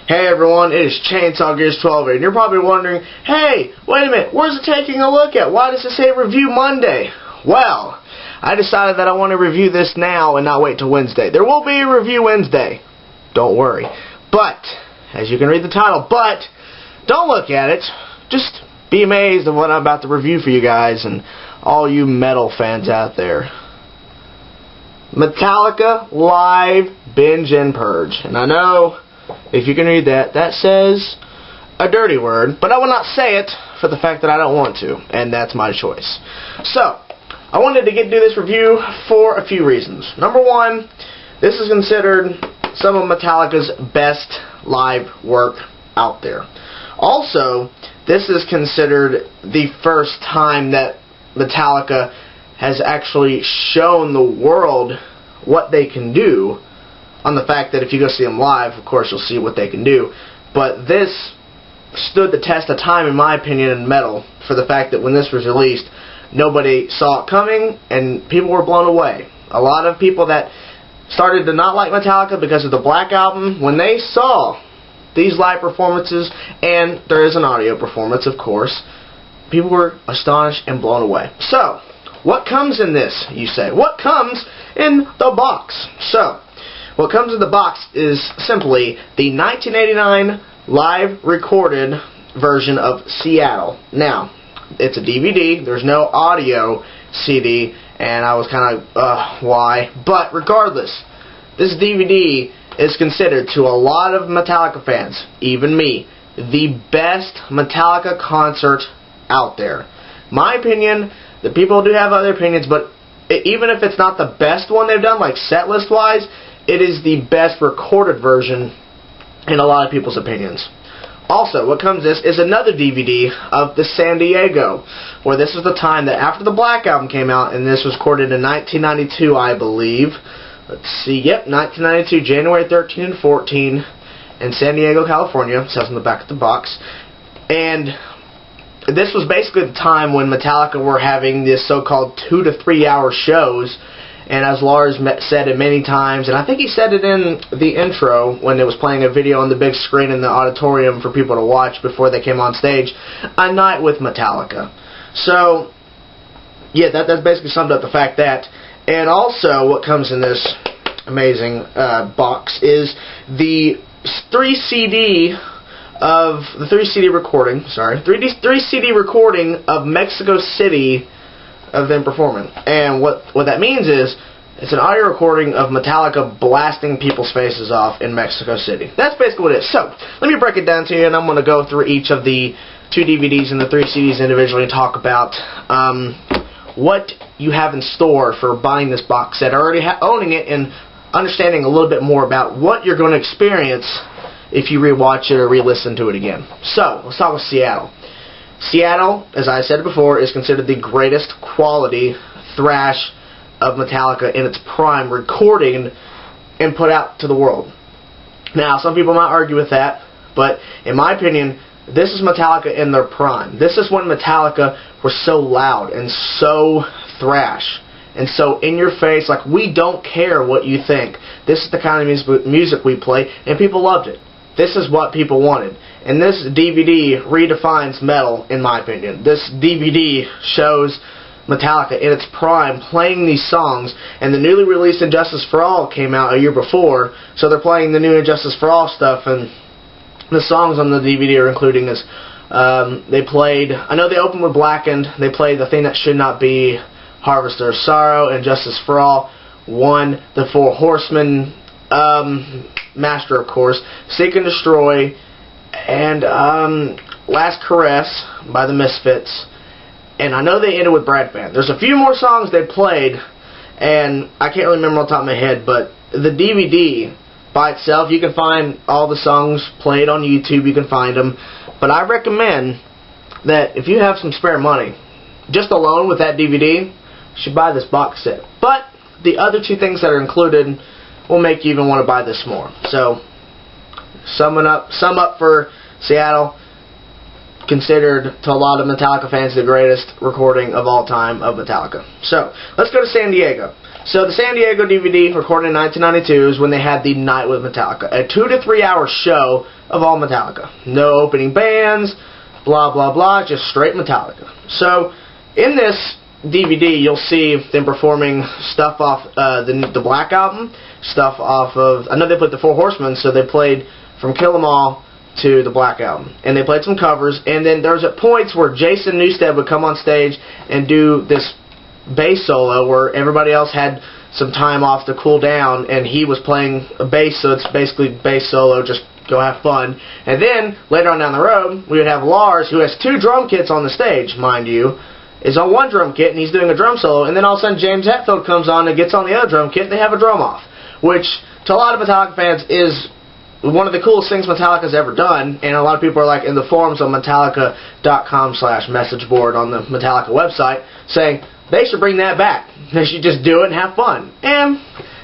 Hey everyone, it is Chainsaw Gears 12 here, and you're probably wondering, hey, wait a minute, where's it taking a look at? Why does it say Review Monday? Well, I decided that I want to review this now and not wait till Wednesday. There will be a review Wednesday, don't worry. But, as you can read the title, but, don't look at it, just be amazed at what I'm about to review for you guys and all you metal fans out there. Metallica-Live, Binge and Purge. And I know, if you can read that, that says a dirty word, but I will not say it for the fact that I don't want to, and that's my choice. So, I wanted to do this review for a few reasons. Number one, this is considered some of Metallica's best live work out there. Also, this is considered the first time that Metallica has actually shown the world what they can do, on the fact that if you go see them live, of course you'll see what they can do. But this stood the test of time, in my opinion, in metal, for the fact that when this was released, nobody saw it coming, and people were blown away. A lot of people that started to not like Metallica because of the Black Album, when they saw these live performances, and there is an audio performance, of course, people were astonished and blown away. So, what comes in this, you say? What comes in the box? So, what comes in the box is simply the 1989 live recorded version of Seattle. Now, it's a DVD, there's no audio CD, and I was kind of, why? But regardless, this DVD is considered, to a lot of Metallica fans, even me, the best Metallica concert out there. My opinion, the people do have other opinions, but even if it's not the best one they've done, like set list wise, it is the best recorded version in a lot of people's opinions. Also, what comes this is another DVD of the San Diego, where this is the time that after the Black Album came out, and this was recorded in 1992, I believe. Let's see, yep, 1992, January 13 and 14, in San Diego, California. It says on the back of the box. And this was basically the time when Metallica were having this so-called 2 to 3 hour shows, and as Lars said it many times, and I think he said it in the intro when it was playing a video on the big screen in the auditorium for people to watch before they came on stage, a night with Metallica. So, yeah, that's basically summed up the fact that. And also, what comes in this amazing box is the 3 CD recording of Mexico City of them performing. And what that means is, it's an audio recording of Metallica blasting people's faces off in Mexico City. That's basically what it is. So, let me break it down to you, and I'm going to go through each of the 2 DVDs and the 3 CDs individually and talk about what you have in store for buying this box set, already owning it, and understanding a little bit more about what you're going to experience if you rewatch it or re-listen to it again. So, let's talk with Seattle. Seattle, as I said before, is considered the greatest quality thrash of Metallica in its prime, recording and put out to the world. Now, some people might argue with that, but in my opinion, this is Metallica in their prime. This is when Metallica were so loud and so thrash and so in your face, like, we don't care what you think. This is the kind of music we play, and people loved it. This is what people wanted. And this DVD redefines metal, in my opinion. This DVD shows Metallica in its prime playing these songs, and the newly released Injustice for All came out a year before, so they're playing the new Injustice for All stuff, and the songs on the DVD are including this. They played, I know they opened with Blackened, they played The Thing That Should Not Be, Harvester of Sorrow, Injustice for All, One, The Four Horsemen, Master, of course, Seek and Destroy, and Last Caress by the Misfits, and I know they ended with Brad Band. There's a few more songs they played, and I can't really remember off the top of my head, but the DVD by itself, you can find all the songs played on YouTube, you can find them, but I recommend that if you have some spare money, just alone with that DVD, you should buy this box set. But the other 2 things that are included will make you even want to buy this more. So, sum up for Seattle, considered to a lot of Metallica fans the greatest recording of all time of Metallica. So, let's go to San Diego. So the San Diego DVD, recorded in 1992, is when they had the Night with Metallica. A 2 to 3 hour show of all Metallica. No opening bands, blah, blah, blah, just straight Metallica. So, in this DVD, you'll see them performing stuff off the Black Album, stuff off of, I know they put the Four Horsemen, so they played from Kill 'Em All to the Black Album. And they played some covers, and then there was at points where Jason Newsted would come on stage and do this bass solo where everybody else had some time off to cool down, and he was playing a bass, so it's basically bass solo, just go have fun. And then, later on down the road, we would have Lars, who has 2 drum kits on the stage, mind you, is on one drum kit, and he's doing a drum solo, and then all of a sudden James Hetfield comes on and gets on the other drum kit, and they have a drum off, which, to a lot of Metallica fans, is one of the coolest things Metallica's ever done, and a lot of people are like in the forums on Metallica.com/message board on the Metallica website saying they should bring that back. They should just do it and have fun. And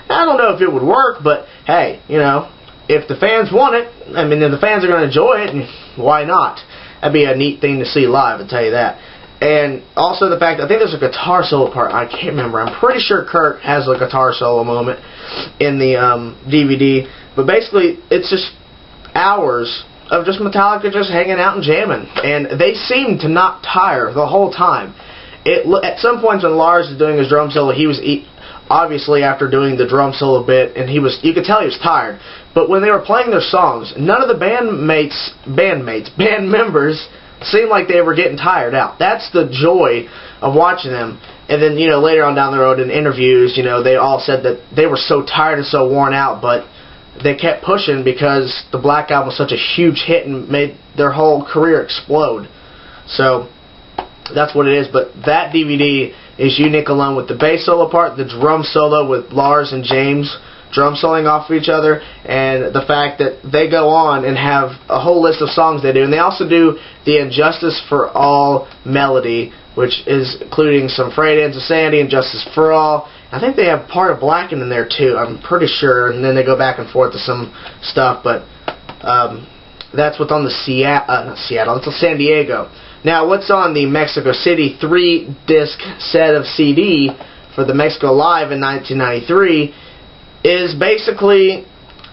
I don't know if it would work, but hey, you know, if the fans want it, I mean, if the fans are going to enjoy it, why not? That'd be a neat thing to see live, I'll tell you that. And also the fact, I think there's a guitar solo part, I can't remember. I'm pretty sure Kurt has a guitar solo moment in the DVD. But basically, it's just hours of just Metallica just hanging out and jamming. And they seem to not tire the whole time. At some points when Lars is doing his drum solo, he was obviously after doing the drum solo bit, and you could tell he was tired. But when they were playing their songs, none of the band members seemed like they were getting tired out. That's the joy of watching them. And then, you know, later on down the road in interviews, you know, they all said that they were so tired and so worn out, but they kept pushing because the Black Album was such a huge hit and made their whole career explode. So that's what it is. But that DVD is unique alone with the bass solo part, the drum solo with Lars and James drum soloing off of each other, and the fact that they go on and have a whole list of songs they do. And they also do the Injustice for All melody, which is including some Frayed Ends of Sanity and Justice for All. I think they have part of Blackened in there too, I'm pretty sure, and then they go back and forth to some stuff, but that's what's on the that's the San Diego. Now, what's on the Mexico City 3-disc set of CD for the Mexico Live in 1993 is basically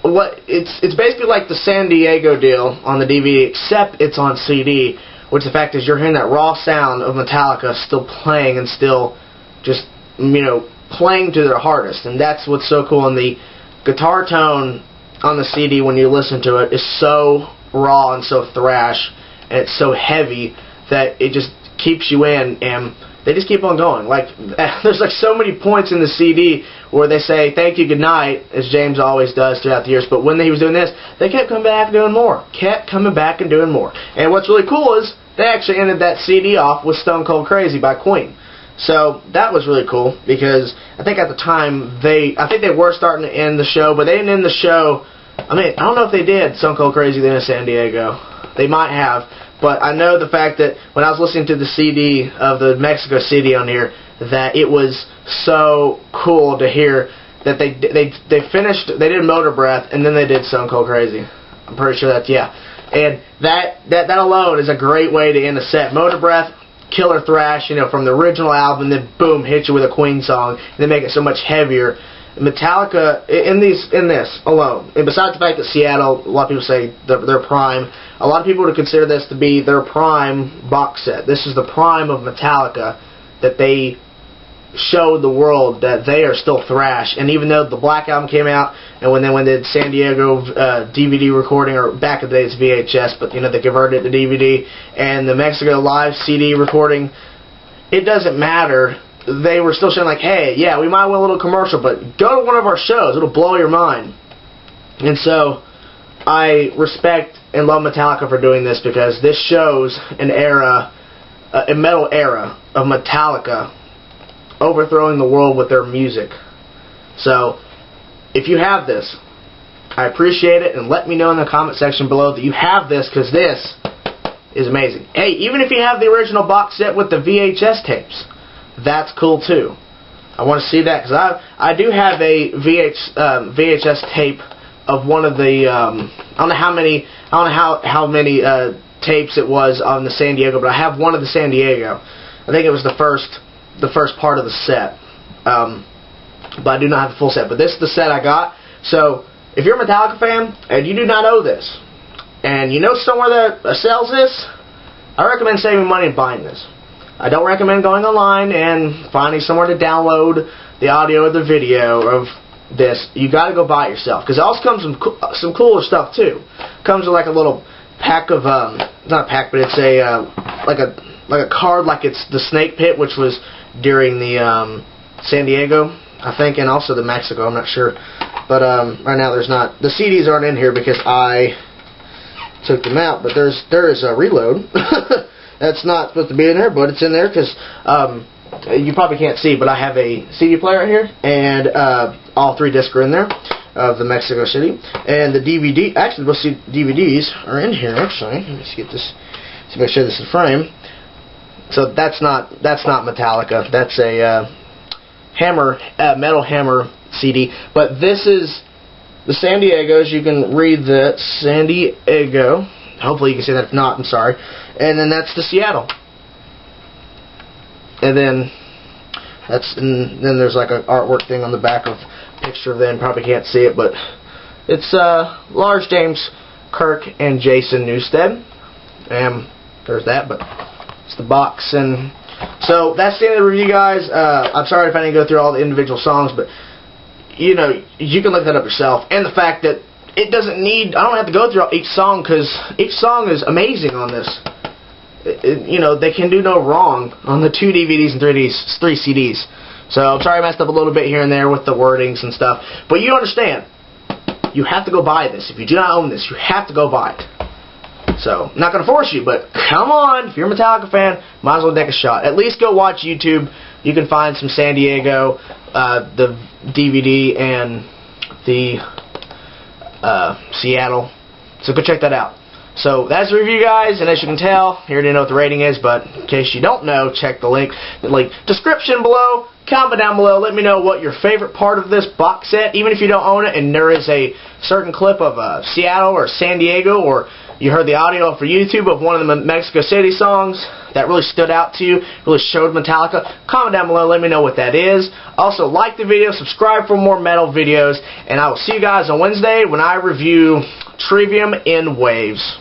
it's basically like the San Diego deal on the DVD, except it's on CD, which the fact is you're hearing that raw sound of Metallica still playing and still just, you know, playing to their hardest. And that's what's so cool. And the guitar tone on the CD when you listen to it is so raw and so thrash, and it's so heavy that it just keeps you in, and they just keep on going. Like, there's like so many points in the CD where they say thank you, good night, as James always does throughout the years, but when he was doing this, they kept coming back and doing more. Kept coming back and doing more. And what's really cool is they actually ended that CD off with Stone Cold Crazy by Queen. So that was really cool, because I think at the time they were starting to end the show, but they didn't end the show. I mean, I don't know if they did Stone Cold Crazy then in San Diego. They might have, but I know the fact that when I was listening to the CD of the Mexico CD on here, that it was so cool to hear that they finished, they did Motor Breath, and then they did Stone Cold Crazy. I'm pretty sure that's, yeah. And that alone is a great way to end a set. Motor Breath, killer thrash, you know, from the original album, then boom, hit you with a Queen song, and they make it so much heavier. Metallica, in this alone, and besides the fact that Seattle, a lot of people say their prime, a lot of people would consider this to be their prime box set. This is the prime of Metallica, that they showed the world that they are still thrash. And even though the Black Album came out, and when they did San Diego DVD recording, or back in the day it's VHS, but you know, they converted it to DVD, and the Mexico Live CD recording, it doesn't matter. They were still showing like, hey, yeah, we might win a little commercial, but go to one of our shows. It'll blow your mind. And so I respect and love Metallica for doing this, because this shows an era, a metal era of Metallica overthrowing the world with their music. So if you have this, I appreciate it, and let me know in the comment section below that you have this, because this is amazing. Hey, even if you have the original box set with the VHS tapes, that's cool too. I want to see that, because I do have a VHS tape of one of the I don't know how many tapes it was on the San Diego, but I have one of the San Diego. I think it was the first part of the set. but I do not have the full set. But this is the set I got. So if you're a Metallica fan and you do not own this, and you know somewhere that sells this, I recommend saving money and buying this. I don't recommend going online and finding somewhere to download the audio or the video of this. You got to go buy it yourself, because it also comes with some cooler stuff too. It comes with like a little pack of not a pack, but it's a like a card, like it's the Snake Pit, which was during the San Diego, I think, and also the Mexico. I'm not sure, but right now there's not. The CDs aren't in here because I took them out, but there is a reload. That's not supposed to be in there, but it's in there because you probably can't see, but I have a CD player right here, and all 3 discs are in there of the Mexico City, and the DVD. Actually, both DVDs are in here. Actually, let me see, see if I show this in frame. So that's not Metallica. That's a Hammer Metal Hammer CD, but this is the San Diego's. You can read that, San Diego. Hopefully you can see that. If not, I'm sorry. And then that's the Seattle. And then then there's like an artwork thing on the back of a picture of them. Probably can't see it, but it's Lars James, Kirk, and Jason Newsted. And there's that, but it's the box. And so that's the end of the review, guys. I'm sorry if I didn't go through all the individual songs, but you know, you can look that up yourself. And the fact that it doesn't need, I don't have to go through each song, because each song is amazing on this. You know, they can do no wrong on the 2 DVDs and 3 CDs. So I'm sorry I messed up a little bit here and there with the wordings and stuff. But you understand, you have to go buy this. If you do not own this, you have to go buy it. So, I'm not going to force you, but come on, if you're a Metallica fan, might as well take a shot. At least go watch YouTube. You can find some San Diego, the DVD, and the Seattle. So go check that out. So that's the review, guys, and as you can tell, you already know what the rating is, but in case you don't know, check the link description below. Comment down below. Let me know what your favorite part of this box set, even if you don't own it, and there is a certain clip of Seattle or San Diego, or you heard the audio for YouTube of one of the Mexico City songs that really stood out to you, really showed Metallica. Comment down below, let me know what that is. Also, like the video, subscribe for more metal videos, and I will see you guys on Wednesday when I review Trivium in Waves.